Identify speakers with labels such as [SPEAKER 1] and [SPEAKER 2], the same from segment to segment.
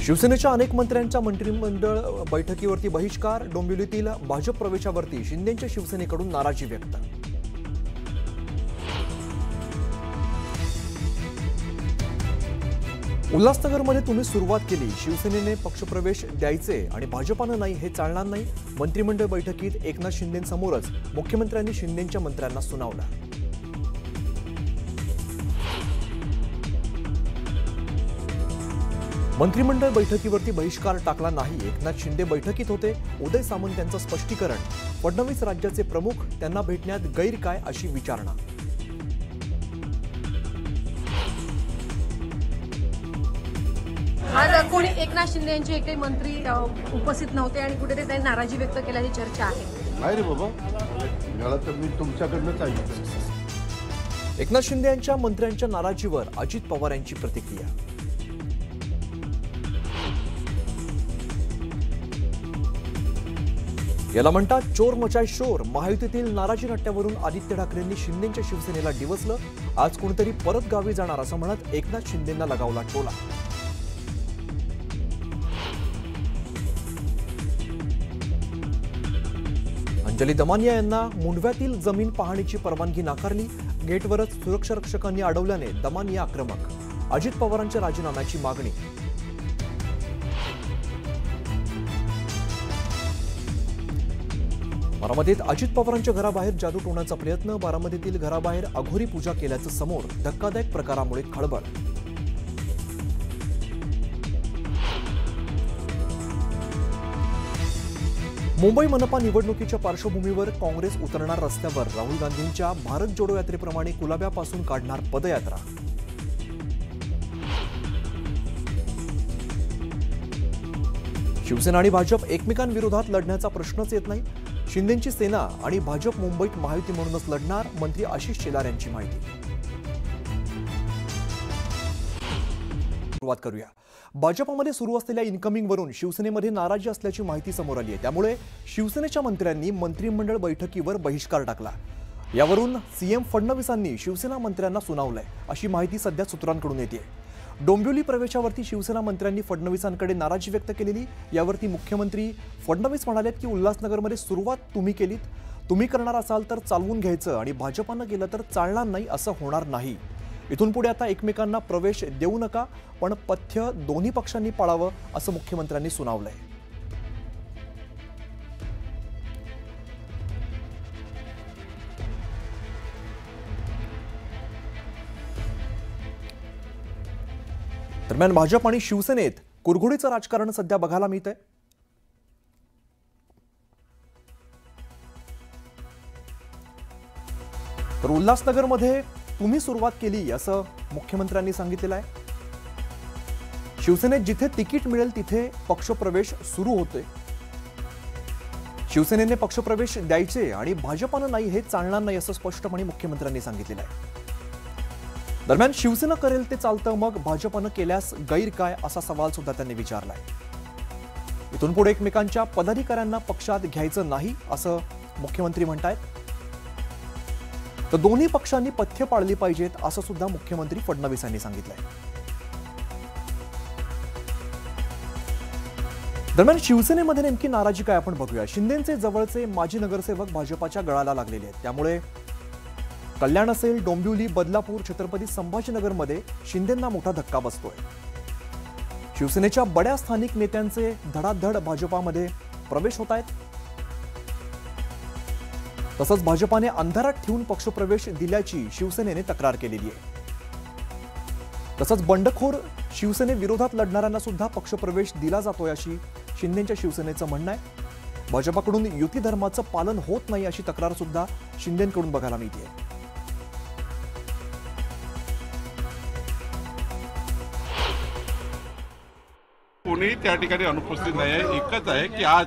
[SPEAKER 1] शिवसेनेच्या अनेक मंत्र्यांच्या मंत्रिमंडळ बैठकीवरती बहिष्कार, डोंबिवलीतील भाजप प्रवेशावरती शिंदेंच्या शिवसेनेकडून नाराजी व्यक्त। उल्हासनगरमध्ये तुम्ही सुरुवात केली, शिवसेनेने पक्षप्रवेश द्यायचे आणि भाजपानं नाही हे चालणार नाही। मंत्रिमंडळ बैठकीत एकनाथ शिंदेंसमोरच मुख्यमंत्र्यांनी शिंदेंच्या मंत्र्यांना सुनावलं। मंत्रिमंडळ बैठकीवरती बहिष्कार टाकला नाही, एकनाथ शिंदे बैठकीत होते। उदय सामंत यांचं स्पष्टीकरण, फडणवीस राज्याचे प्रमुख, त्यांना भेटण्यात गैर काय अशी विचारणा।
[SPEAKER 2] आज कोणी एकनाथ शिंदे यांचे एकही मंत्री उपस्थित नव्हते आणि कुठेतरी त्यांनी नाराजी व्यक्त केल्याची चर्चा आहे।
[SPEAKER 3] नाही रे बाबा, मला तर मी तुमच्याकडनंच आहे।
[SPEAKER 1] एकनाथ शिंदे यांच्या मंत्र्यांच्या नाराजीवर अजित पवार यांची प्रतिक्रिया। याला म्हणतात चोर मचाय शोर। महायुतीतील नाराजी नाट्यावरून आदित्य ठाकरेंनी शिंदेंच्या शिवसेनेला डिवचलं। आज कोणतरी परत गावी जाणार असं म्हणत एकनाथ शिंदेंना लगावला टोला। अंजली दमानिया यांना मुंडव्यातील जमीन पाहणीची परवानगी नाकारली। गेटवरच सुरक्षा रक्षकांनी अडवल्याने दमानिया आक्रमक। अजित पवारांच्या राजीनाम्याची मागणी। बारामतीत अजित पवारांच्या घराबाहेर जादू टोण्याचा प्रयत्न। बारामतीतील घराबाहेर अघोरी पूजा केल्याचं समोर। धक्कादायक प्रकारामुळे खळबळ। मुंबई मनपा निवडणुकीच्या पार्श्वभूमीवर काँग्रेस उतरणार रस्त्यावर। राहुल गांधींच्या भारत जोडो यात्रेप्रमाणे कुलाब्यापासून काढणार पदयात्रा। शिवसेना आणि भाजप एकमेकांविरोधात लढण्याचा प्रश्नच येत नाही। शिंदेंची सेना आणि भाजप मुंबईत महायुती म्हणूनच लढणार, मंत्री आशिष शेलार यांची माहिती। सुरुवात करूया। भाजपमध्ये सुरू असलेल्या इनकमिंगवरून शिवसेनेमध्ये नाराजी असल्याची माहिती समोर आली आहे। त्यामुळे शिवसेनेच्या मंत्र्यांनी मंत्रिमंडळ बैठकीवर बहिष्कार टाकला। यावरून सीएम फडणवीसांनी शिवसेना मंत्र्यांना सुनावलंय अशी माहिती सध्या सूत्रांकडून येते। डोंबिवली प्रवेशावरती शिवसेना मंत्र्यांनी फडणवीसांकडे नाराजी व्यक्त केलेली। यावरती मुख्यमंत्री फडणवीस म्हणालेत की उल्हासनगरमध्ये सुरुवात तुम्ही केलीत, तुम्ही करणार असाल तर चालवून घ्यायचं आणि भाजपानं केलं तर चालणार नाही, असं होणार नाही। इथून पुढे आता एकमेकांना प्रवेश देऊ नका, पण पथ्य दोन्ही पक्षांनी पाळावं असं मुख्यमंत्र्यांनी सुनावलंय। दरम्यान भाजप आणि शिवसेनेत कुरघोडीचं राजकारण सध्या बघायला मिळतंय। तर उल्हासनगरमध्ये तुम्ही सुरुवात केली असं मुख्यमंत्र्यांनी सांगितलेलं आहे। शिवसेनेत जिथे तिकीट मिळेल तिथे पक्षप्रवेश सुरू होतोय। शिवसेनेने पक्षप्रवेश द्यायचे आणि भाजपानं नाही हे चालणार नाही असं स्पष्टपणे मुख्यमंत्र्यांनी सांगितलेलं आहे। दरम्यान शिवसेना करेल ते चालतं, मग भाजपानं केल्यास गैर काय असा सवाल सुद्धा त्यांनी विचारलाय। इथून पुढे एकमेकांच्या पदाधिकाऱ्यांना पक्षात घ्यायचं नाही असं मुख्यमंत्री म्हणतायत। तर दोन्ही पक्षांनी पथ्य पाळली पाहिजेत असं सुद्धा मुख्यमंत्री फडणवीसांनी सांगितलंय। दरम्यान शिवसेनेमध्ये नेमकी नाराजी काय आपण बघूया। शिंदेंचे जवळचे माजी नगरसेवक भाजपाच्या गळाला लागलेले आहेत। त्यामुळे कल्याण असेल, डोंबिवली, बदलापूर, छत्रपती संभाजीनगरमध्ये शिंदेंना मोठा धक्का बसतोय। शिवसेनेच्या बड्या स्थानिक नेत्यांचे धडाधड भाजपामध्ये प्रवेश होत आहेत। तसंच भाजपाने अंधारात ठेवून पक्षप्रवेश दिल्याची शिवसेनेने तक्रार केलेली आहे। तसंच बंडखोर शिवसेनेविरोधात लढणाऱ्यांना सुद्धा पक्षप्रवेश दिला जातोय अशी शिंदेंच्या शिवसेनेचं म्हणणं आहे। भाजपाकडून युती धर्माचं पालन होत नाही अशी तक्रार सुद्धा शिंदेंकडून बघायला मिळते।
[SPEAKER 4] कोणी त्या ठिकाणी अनुपस्थित नाही आहे। एकच आहे की आज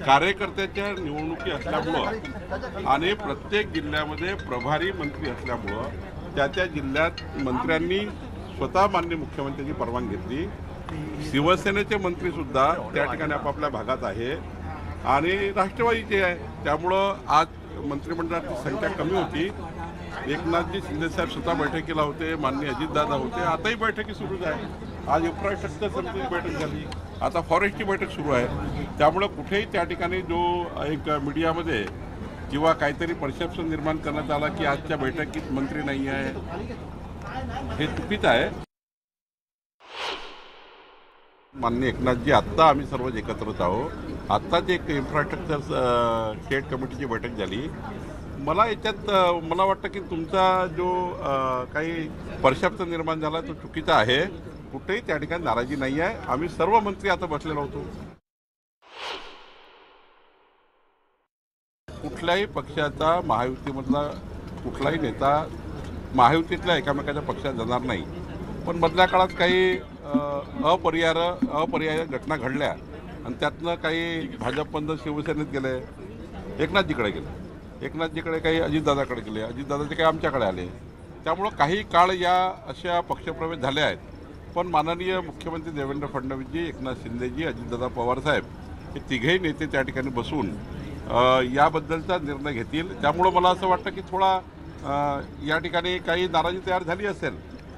[SPEAKER 4] कार्यकर्त्याच्या निवडणुकी असल्यामुळं आणि प्रत्येक जिल्ह्यामध्ये प्रभारी मंत्री असल्यामुळं त्या त्या जिल्ह्यात मंत्र्यांनी स्वतः माननीय मुख्यमंत्र्यांची परवानगी घेतली। शिवसेनेचे मंत्रीसुद्धा त्या ठिकाणी आपापल्या भागात आहे आणि राष्ट्रवादीचे आहे। त्यामुळं आज मंत्रिमंडळाची संख्या कमी होती। एकनाथजी शिंदे साहेब स्वतः बैठकीला होते, माननीय अजितदादा होते, आताही बैठकी सुरूच आहे। आज इन्फ्रास्ट्रक्चर समितीची बैठक झाली, आता फॉरेस्टची बैठक सुरू आहे. त्यामुळं कुठेही त्या ठिकाणी जो एक मीडियामध्ये किंवा काहीतरी परसेप्शन निर्माण करण्यात आला की आजच्या बैठकीत मंत्री नाही आहे, हे चुकीचं आहे. माननीय एकनाथजी, आत्ता आम्ही सर्वच एकत्रच आहोत. आत्ताच एक इन्फ्रास्ट्रक्चर स्टेट कमिटीची बैठक झाली. मला याच्यात मला वाटतं की तुमचा जो काही परसेप्शन निर्माण झाला तो चुकीचा आहे. कुठेही त्या ठिकाणी नाराजी नाही आहे. आम्ही सर्व मंत्री आता बसलेलो होतो. कुठल्याही पक्षाचा महायुतीमधला कुठलाही नेता महायुतीतल्या एकामेकाच्या पक्षात जाणार नाही. पण मधल्या काळात काही अपरिहार्य घटना घडल्या आणि त्यातनं काही भाजपमधून शिवसेनेत गेले, एकनाथजीकडे गेले, एकनाथजीकडे काही अजितदादाकडे गेले, अजितदादाचे काही आमच्याकडे आले. त्यामुळं काही काळ या अशा पक्षप्रवेश झाले आहेत. पण माननीय मुख्यमंत्री देवेंद्र फडणवीसजी, एकनाथ शिंदेजी, अजितदादा पवारसाहेब हे तिघेही नेते त्या ठिकाणी बसून याबद्दलचा निर्णय घेतील. त्यामुळं मला असं वाटतं की थोडा या ठिकाणी काही नाराजी तयार झाली असेल,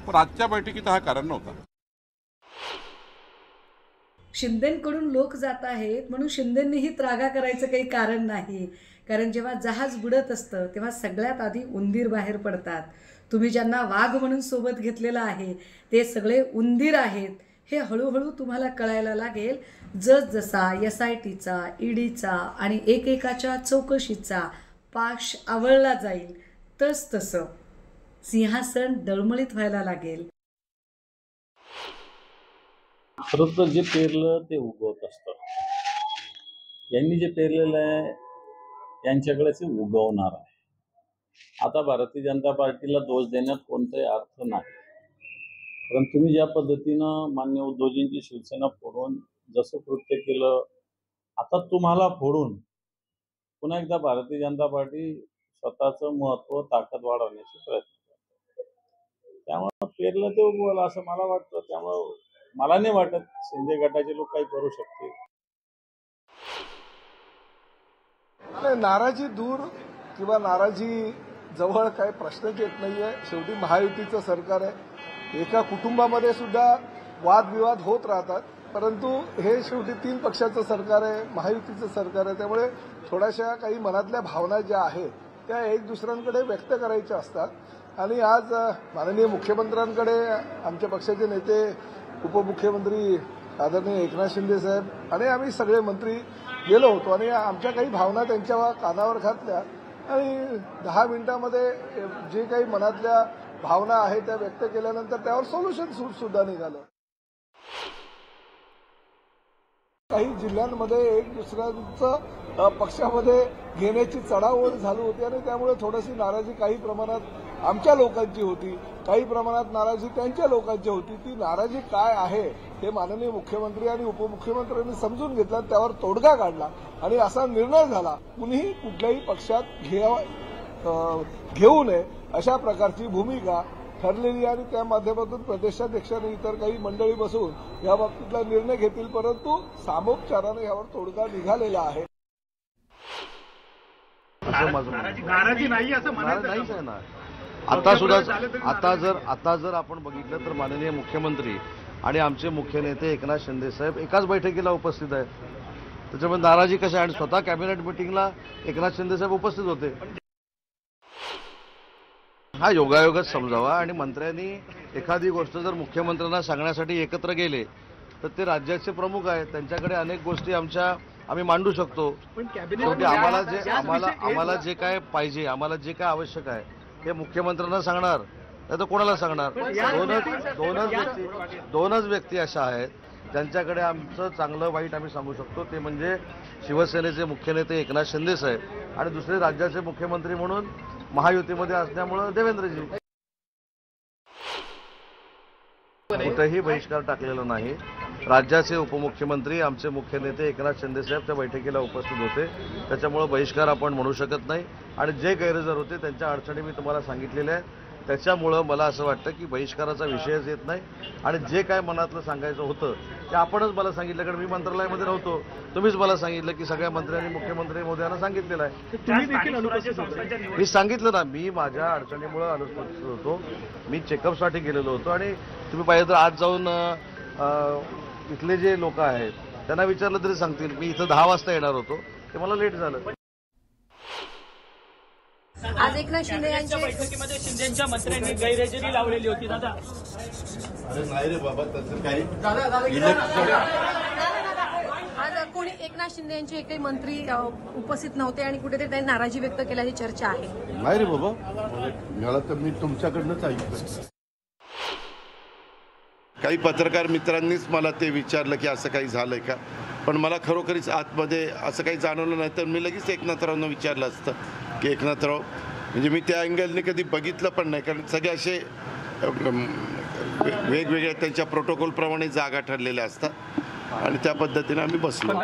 [SPEAKER 4] पण आजच्या बैठकीत हा कारण नव्हता.
[SPEAKER 5] शिंदेंकडून लोक जात आहेत म्हणून शिंदेंनीही त्रागा करायचं काही कारण नाही. कारण जेव्हा जहाज बुडत असतं तेव्हा सगळ्यात आधी उंदीर बाहेर पडतात. तुम्ही ज्यांना वाघ म्हणून सोबत घेतलेलं आहे ते सगळे उंदीर आहेत हे हळूहळू तुम्हाला कळायला लागेल. जसजसा SITचा, EDचा आणि एकेकाच्या चौकशीचा पाश आवळला जाईल तसतसं सिंहासन डळमळीत व्हायला लागेल.
[SPEAKER 6] खरं तर जे पेरलं ते उगवत असतं. यांनी जे पेरलेलं आहे त्यांच्याकडेच उगवणार आहे. आता भारतीय जनता पार्टीला दोष देण्यात कोणताही अर्थ नाही. कारण तुम्ही ज्या पद्धतीनं मान्य उद्धवजींची शिवसेना फोडून जसं कृत्य केलं, आता तुम्हाला फोडून पुन्हा एकदा भारतीय जनता पार्टी स्वतःचं महत्त्व ताकद वाढवण्याचे प्रयत्न करते. त्यामुळं पेरलं ते उगवलं असं मला वाटतं. त्यामुळं मला नाही वाटत शिंदे गटाचे लोक काही करू शकतील.
[SPEAKER 7] नाराजी दूर किंवा नाराजी जवळ काही प्रश्नच येत नाहीये. शेवटी महायुतीचं सरकार आहे. एका कुटुंबामध्ये सुद्धा वादविवाद होत राहतात, परंतु हे शेवटी 3 पक्षाचं सरकार आहे, महायुतीचं सरकार आहे. त्यामुळे थोड्याशा काही मनातल्या भावना ज्या आहेत त्या एक दुसऱ्यांकडे व्यक्त करायच्या असतात. आणि आज माननीय मुख्यमंत्र्यांकडे आमच्या पक्षाचे नेते, उपमुख्यमंत्री आदरणीय एकनाथ शिंदे साहेब आणि आम्ही सगळे मंत्री गेलो होतो आणि आमच्या काही भावना त्यांच्या कानावर घातल्या आणि 10 मिनिटांमध्ये जे काही मनातल्या भावना आहेत त्या व्यक्त केल्यानंतर त्यावर सोल्युशन सुद्धा निघालं. काही जिल्ह्यांमध्ये एक दुसऱ्यांचं पक्षामध्ये घेण्याची चढाओढ झाली होती आणि त्यामुळे थोडीशी नाराजी काही प्रमाणात आमच्या लोकांची होती, काही प्रमाणात नाराजी त्यांच्या लोकांची होती. ती नाराजी काय आहे हे माननीय मुख्यमंत्री आणि उपमुख्यमंत्र्यांनी समजून घेतलं, त्यावर तोडगा काढला आणि असा निर्णय झाला कुणीही कुठल्याही पक्षात घेऊ नये अशा प्रकारची भूमिका ठरलेली आणि त्या माध्यमातून प्रदेशाध्यक्षांनी इतर काही मंडळी बसून या बाबतीतला निर्णय घेतील. परंतु सामोपचाराने यावर तोडगा निघालेला आहे.
[SPEAKER 8] नाराजी नाही असं
[SPEAKER 9] नाहीच आहे ना. आता जर आपण बघितलं तर माननीय मुख्यमंत्री आणि आमचे मुख्य नेते एकनाथ शिंदे साहेब एकाच बैठकीला उपस्थित आहेत. त्याच्यामुळे नाराजी कशा, आणि स्वतः कॅबिनेट मिटिंगला एकनाथ शिंदे साहेब उपस्थित होते. हा योगायोगच समजावा. आणि मंत्र्यांनी एखादी गोष्ट जर मुख्यमंत्र्यांना सांगण्यासाठी एकत्र गेले तर ते राज्याचे प्रमुख आहेत, त्यांच्याकडे अनेक गोष्टी आम्ही मांडू शकतो. शेवटी आम्हाला जे काय पाहिजे, आम्हाला जे काय आवश्यक आहे हे मुख्यमंत्र्यांना सांगणार, नाही तर कोणाला सांगणार. दोनच व्यक्ती अशा आहेत ज्यांच्याकडे आमचं चांगलं वाईट आम्ही सांगू शकतो. ते म्हणजे शिवसेनेचे मुख्य नेते एकनाथ शिंदे साहेब आणि दुसरे राज्याचे मुख्यमंत्री म्हणून महायुतीमध्ये असल्यामुळं देवेंद्रजी. कुठेही बहिष्कार टाकलेला नाही. राज्याचे उपमुख्यमंत्री आमचे मुख्य नेते एकनाथ शिंदे साहेब त्या बैठकीला उपस्थित होते. त्याच्यामुळं बहिष्कार आपण म्हणू शकत नाही. आणि जे गैरहजर होते त्यांच्या अडचणी मी तुम्हाला सांगितलेल्या आहेत. त्याच्यामुळं मला असं वाटतं की बहिष्काराचा विषयच येत नाही. आणि जे काय मनातलं सांगायचं होतं ते आपणच मला सांगितलं, कारण मी मंत्रालयामध्ये नव्हतो. तुम्हीच मला सांगितलं की सगळ्या मंत्र्यांनी मुख्यमंत्री मोदयांना सांगितलेलं आहे. मी सांगितलं ना, मी माझ्या अडचणीमुळं अनुपस्थित होतो. मी चेकअपसाठी गेलेलो होतो आणि तुम्ही पाहिजे तर आज जाऊन इथले जे लोक आहेत त्यांना विचारलं तरी सांगतील. मी इथं 10 वाजता येणार होतो, ते मला लेट झालं.
[SPEAKER 2] आज एकनाथ शिंदे यांच्या
[SPEAKER 8] बैठकीमध्ये शिंदेच्या मंत्र्यांनी गैरहजेरी लावलेली होती. दादा
[SPEAKER 3] अरे नाही रे बाबा, तसं काही
[SPEAKER 2] आज कोणी एकनाथ शिंदे यांचे एकही मंत्री उपस्थित नव्हते आणि कुठेतरी त्यांनी नाराजी व्यक्त केल्याची चर्चा आहे.
[SPEAKER 3] नाही रे बाबा, मिळालं तर मी तुमच्याकडनंच ऐकतो. काही पत्रकार मित्रांनीच मला ते विचारलं की असं काही झालंय का, पण मला खरोखरीच आतमध्ये असं काही जाणवलं नाही. तर मी लगेच एकनाथरावांना विचारलं असतं की एकनाथराव, म्हणजे मी त्या अँगलने कधी बघितलं पण नाही, कारण सगळे असे वेगवेगळ्या त्यांच्या प्रोटोकॉलप्रमाणे जागा ठरलेल्या असतात आणि त्या पद्धतीने आम्ही बसलो.